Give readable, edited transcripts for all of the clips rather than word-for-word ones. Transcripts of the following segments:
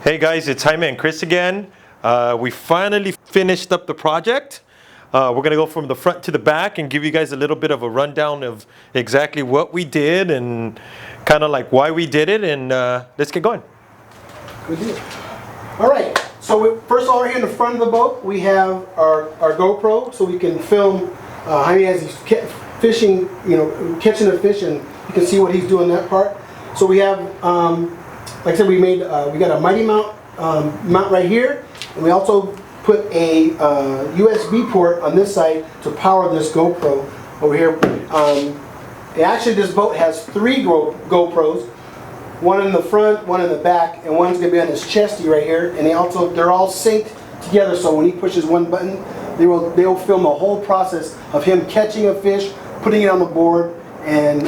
Hey guys, it's Jaime and Chris again. We finally finished up the project. We're going to go from the front to the back and give you guys a little bit of a rundown of exactly what we did and kind of like why we did it, and let's get going. Good deal. All right, so first of all, right here in the front of the boat, we have our GoPro, so we can film Jaime as he's fishing, catching a fish, and you can see what he's doing that part. So we have, like I said, we got a Mighty mount right here, and we also put a USB port on this side to power this GoPro over here. Actually, this boat has 3 GoPros, one in the front, one in the back, and one's going to be on this chesty right here. And they're all synced together, so when he pushes one button, they'll film the whole process of him catching a fish, putting it on the board, and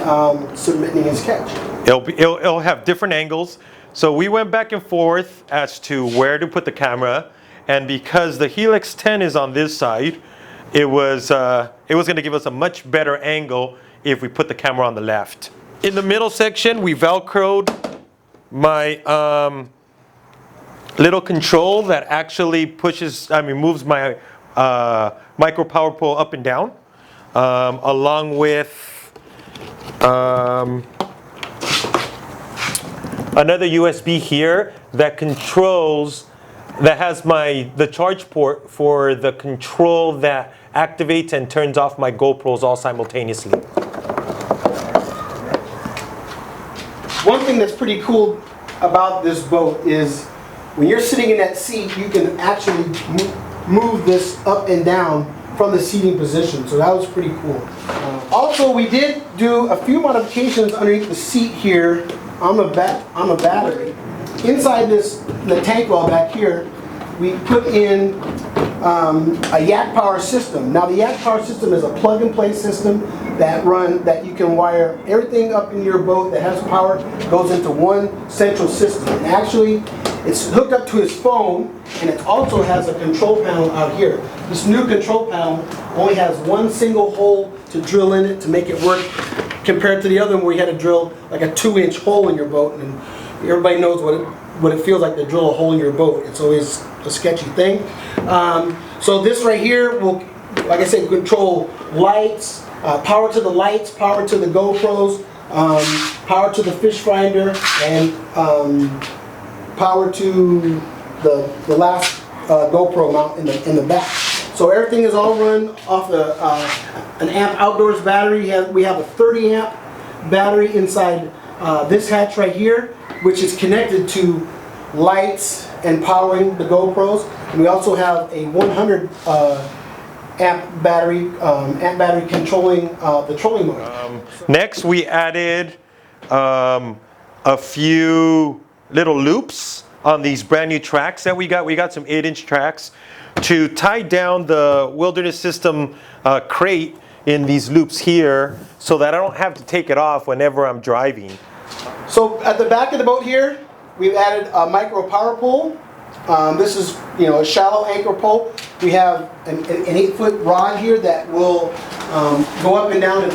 submitting his catch. It'll have different angles. So we went back and forth as to where to put the camera, and because the Helix 10 is on this side, it was going to give us a much better angle if we put the camera on the left. In the middle section, we Velcroed my little control that actually moves my micro power pole up and down, along with another USB here that has the charge port for the control that activates and turns off my GoPros all simultaneously. One thing that's pretty cool about this boat is when you're sitting in that seat, you can actually move this up and down from the seating position, so that was pretty cool. Also, we did do a few modifications underneath the seat here on the battery. Inside the tank well back here, we put in a Yak Power system. Now the Yak Power system is a plug-and-play system that you can wire everything up in your boat that has power, goes into one central system. And actually, it's hooked up to his phone, and it also has a control panel out here. This new control panel only has one single hole to drill in it to make it work, compared to the other one where you had to drill like a 2-inch hole in your boat, and everybody knows what it feels like to drill a hole in your boat. It's always a sketchy thing. So this right here will, like I said, control lights, power to the lights, power to the GoPros, power to the fish finder, and power to the last GoPro mount in the back. So everything is all run off an amp outdoors battery. We have a 30 amp battery inside this hatch right here, which is connected to lights and powering the GoPros. And we also have a 100 amp battery controlling the trolling motor. Next, we added a few little loops on these brand new tracks that we got. We got some 8-inch tracks to tie down the Wilderness System crate in these loops here, so that I don't have to take it off whenever I'm driving. So at the back of the boat here, we've added a micro power pole. This is a shallow anchor pole. We have an 8-foot rod here that will go up and down, and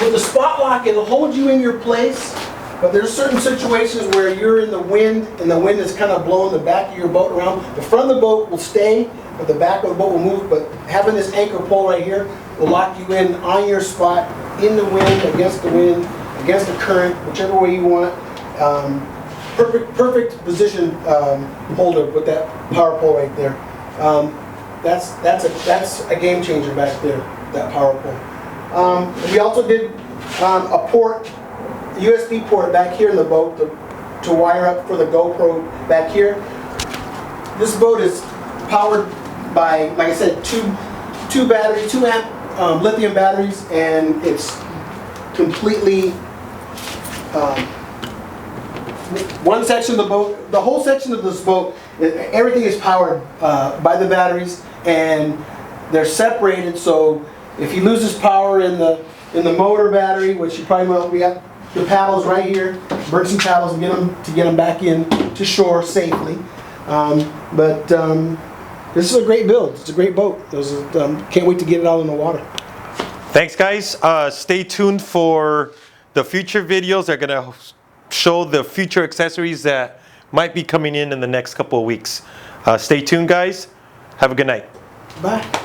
with the spot lock, it'll hold you in your place. But there's certain situations where you're in the wind, and the wind is kind of blowing the back of your boat around. The front of the boat will stay, but the back of the boat will move. But having this anchor pole right here will lock you in on your spot, in the wind, against the current, whichever way you want. Perfect position holder with that power pole right there. That's a game changer back there, that power pole. We also did a port, USB port back here in the boat to wire up for the GoPro back here. This boat is powered by, like I said, two amp lithium batteries, and it's completely one section of the boat. The whole section of this boat, everything is powered by the batteries, and they're separated. So if he loses power in the motor battery, which you probably know, we got the paddles right here, emergency paddles, and get them back in to shore safely. This is a great build. It's a great boat. Can't wait to get it out in the water. Thanks, guys. Stay tuned for the future videos. They're going to show the future accessories that might be coming in the next couple of weeks. Stay tuned, guys. Have a good night. Bye.